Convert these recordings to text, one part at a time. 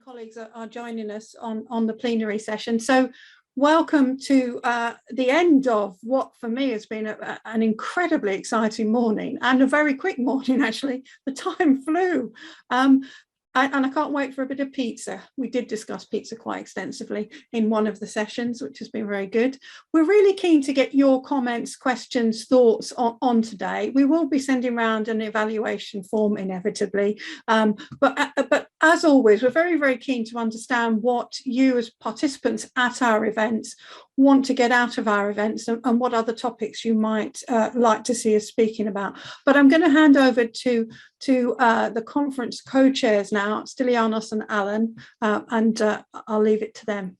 colleagues are joining us on the plenary session. So welcome to the end of what for me has been an incredibly exciting morning, and a very quick morning actually. The time flew. And I can't wait for a bit of pizza. We did discuss pizza quite extensively in one of the sessions, which has been very good. We're really keen to get your comments, questions, thoughts on today. We will be sending around an evaluation form inevitably. But as always, we're very, very keen to understand what you as participants at our events want to get out of our events, and what other topics you might like to see us speaking about. But I'm going to hand over to the conference co-chairs now, Stylianos and Alan, and I'll leave it to them.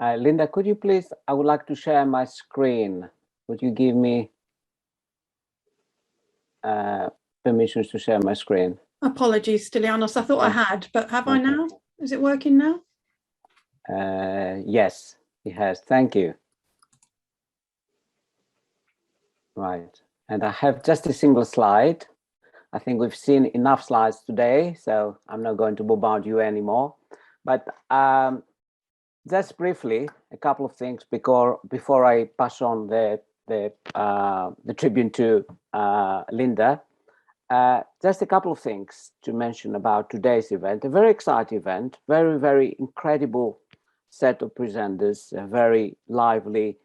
Linda, could you please, I would like to share my screen. Would you give me permissions to share my screen? Apologies, Stylianos, I thought I had, but have I now? Is it working now? Yes, it has. Thank you. Right, and I have just a single slide. I think we've seen enough slides today, so I'm not going to bombard you anymore. But just briefly, a couple of things before I pass on the tribune to Linda. Just a couple of things to mention about today's event. A very exciting event, very, very incredible set of presenters, very lively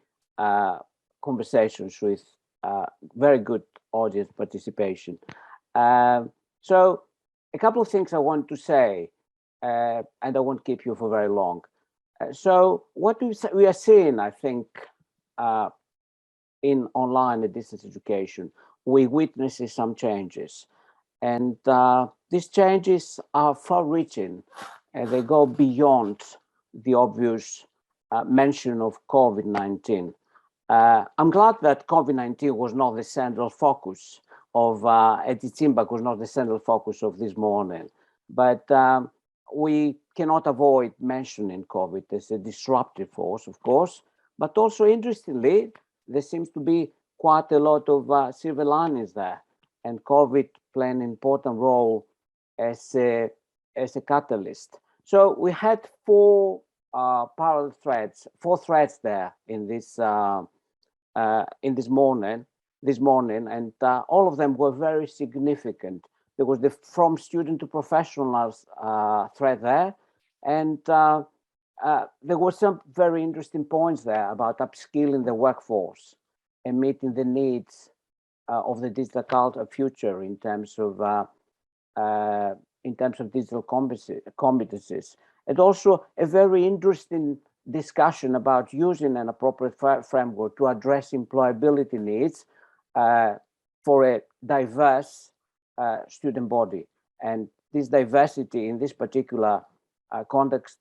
conversations with very good audience participation. So a couple of things I want to say, and I won't keep you for very long. So what we are seeing, I think, in online and distance education, we witness some changes, and these changes are far-reaching, and they go beyond the obvious mention of COVID-19. I'm glad that COVID-19 was not the central focus of Edith Impact, was not the central focus of this morning, but we cannot avoid mentioning COVID as a disruptive force, of course, but also interestingly, there seems to be quite a lot of silver linings there, and COVID played an important role as a catalyst. So we had four parallel threads, four threads there in this morning, and all of them were very significant. There was the from student to professionals thread there, and there were some very interesting points there about upskilling the workforce and meeting the needs of the digital culture future in terms of digital competencies, and also a very interesting discussion about using an appropriate framework to address employability needs for a diverse student body. And this diversity in this particular context,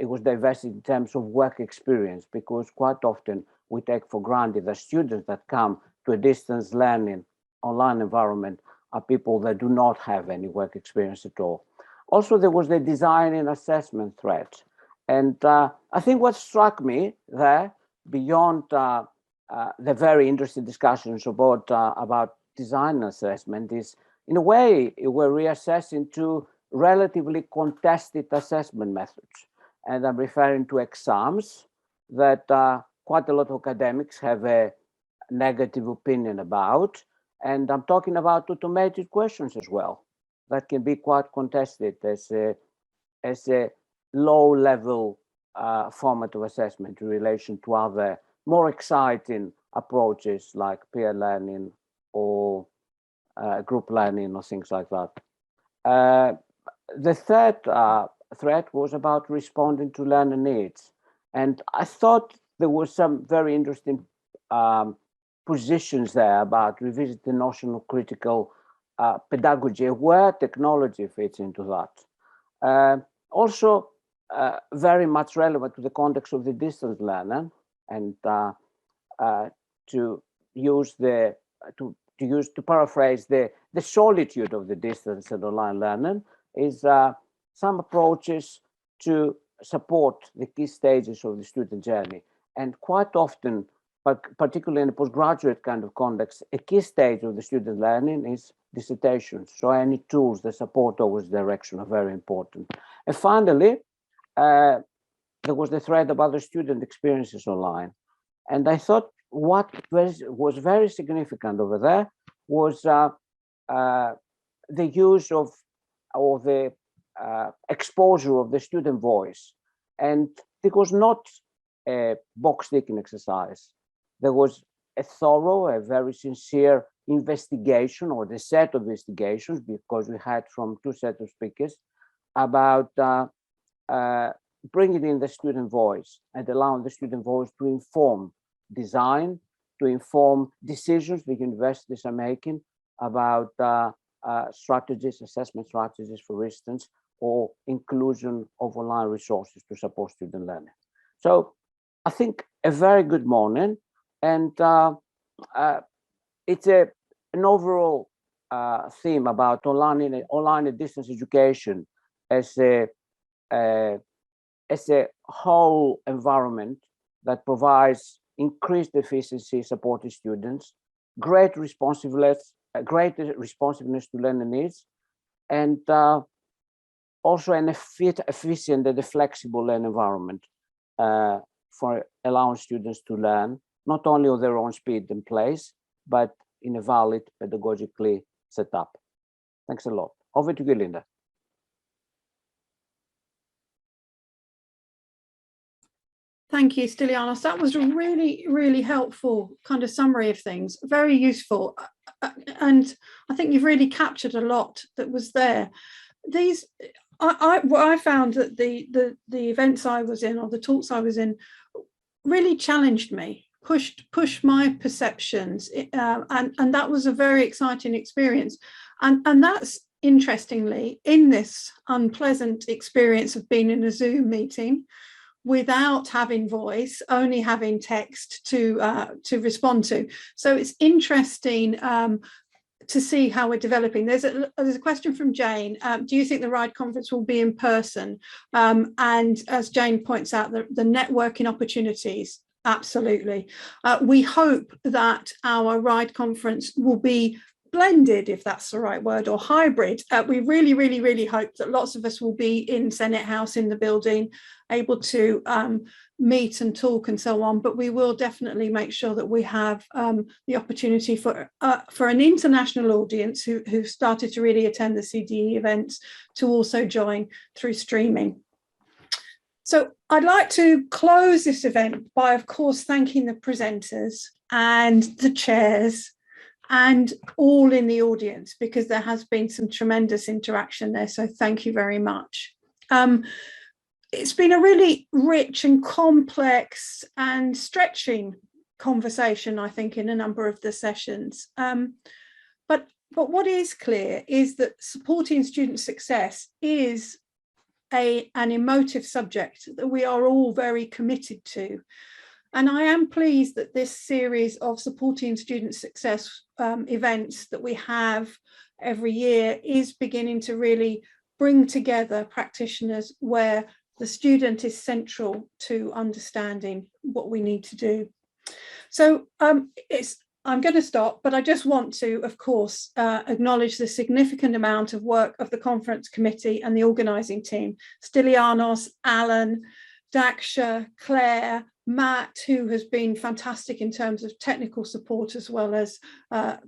it was diversity in terms of work experience, because quite often we take for granted that students that come to a distance learning online environment are people that do not have any work experience at all. Also, there was the design and assessment thread. And I think what struck me there, beyond the very interesting discussions about design assessment, is in a way we're reassessing two relatively contested assessment methods. And I'm referring to exams that quite a lot of academics have a negative opinion about. And I'm talking about automated questions as well, that can be quite contested as a low-level format of assessment in relation to other more exciting approaches like peer learning or group learning or things like that. The third thread was about responding to learner needs. And I thought there were some very interesting positions there about revisiting the notion of critical pedagogy, where technology fits into that. Also, very much relevant to the context of the distance learner, and to paraphrase the solitude of the distance and online learning, is some approaches to support the key stages of the student journey. And quite often but particularly in a postgraduate kind of context, a key stage of the student learning is dissertations. So any tools that support towards direction are very important. And finally, there was the thread about the student experiences online. And I thought what was very significant over there was the use of, or the exposure of the student voice. And it was not a box ticking exercise. There was a thorough, a very sincere investigation, or the set of investigations, because we had from two sets of speakers, about bringing in the student voice and allowing the student voice to inform design, to inform decisions the universities are making about strategies, assessment strategies, for instance, or inclusion of online resources to support student learning. So I think a very good morning, and it's an overall theme about online and distance education as a whole environment that provides increased efficiency supporting students, great responsiveness to learning needs, and also an efficient and a flexible learning environment for allowing students to learn, not only on their own speed and place, but in a valid, pedagogically set up. Thanks a lot. Over to you, Linda. Thank you, Stylianos. That was a really, really helpful kind of summary of things, very useful. And I think you've really captured a lot that was there. What I found that the events I was in, or the talks I was in, really challenged me, pushed my perceptions, and that was a very exciting experience. And that's, interestingly, in this unpleasant experience of being in a Zoom meeting without having voice, only having text to respond to. So it's interesting to see how we're developing. There's a question from Jane. Do you think the RIDE conference will be in person? And as Jane points out, the networking opportunities, absolutely. We hope that our RIDE conference will be blended, if that's the right word, or hybrid. We really, really, really hope that lots of us will be in Senate House, in the building, able to meet and talk and so on, but we will definitely make sure that we have the opportunity for an international audience who've started to really attend the CDE events to also join through streaming. So I'd like to close this event by, of course, thanking the presenters and the chairs and all in the audience, because there has been some tremendous interaction there. So thank you very much. It's been a really rich and complex and stretching conversation, I think, in a number of the sessions. But what is clear is that supporting student success is an emotive subject that we are all very committed to. And I am pleased that this series of supporting student success events that we have every year is beginning to really bring together practitioners where the student is central to understanding what we need to do. So I'm going to stop, but I just want to, of course, acknowledge the significant amount of work of the conference committee and the organising team. Stylianos, Alan, Daksha, Claire, Matt, who has been fantastic in terms of technical support as well as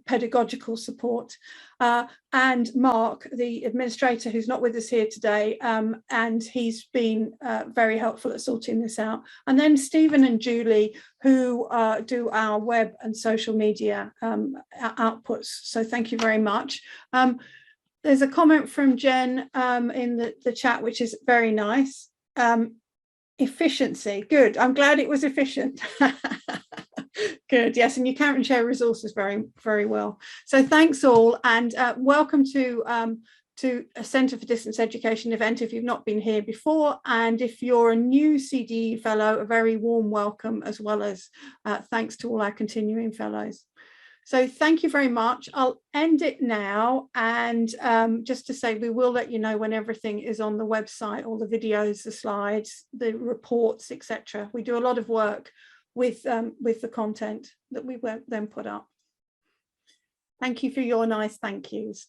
pedagogical support, and Mark, the administrator, who's not with us here today, and he's been very helpful at sorting this out. And then Stephen and Julie, who do our web and social media outputs. So thank you very much. There's a comment from Jen in the chat, which is very nice. Efficiency, good. I'm glad it was efficient. Good, yes, and you can share resources very, very well. So thanks all, and welcome to a Centre for Distance Education event if you've not been here before, and if you're a new CDE fellow, a very warm welcome, as well as thanks to all our continuing fellows. So thank you very much. I'll end it now, and just to say we will let you know when everything is on the website, all the videos, the slides, the reports, etc. We do a lot of work with the content that we then put up. Thank you for your nice thank yous.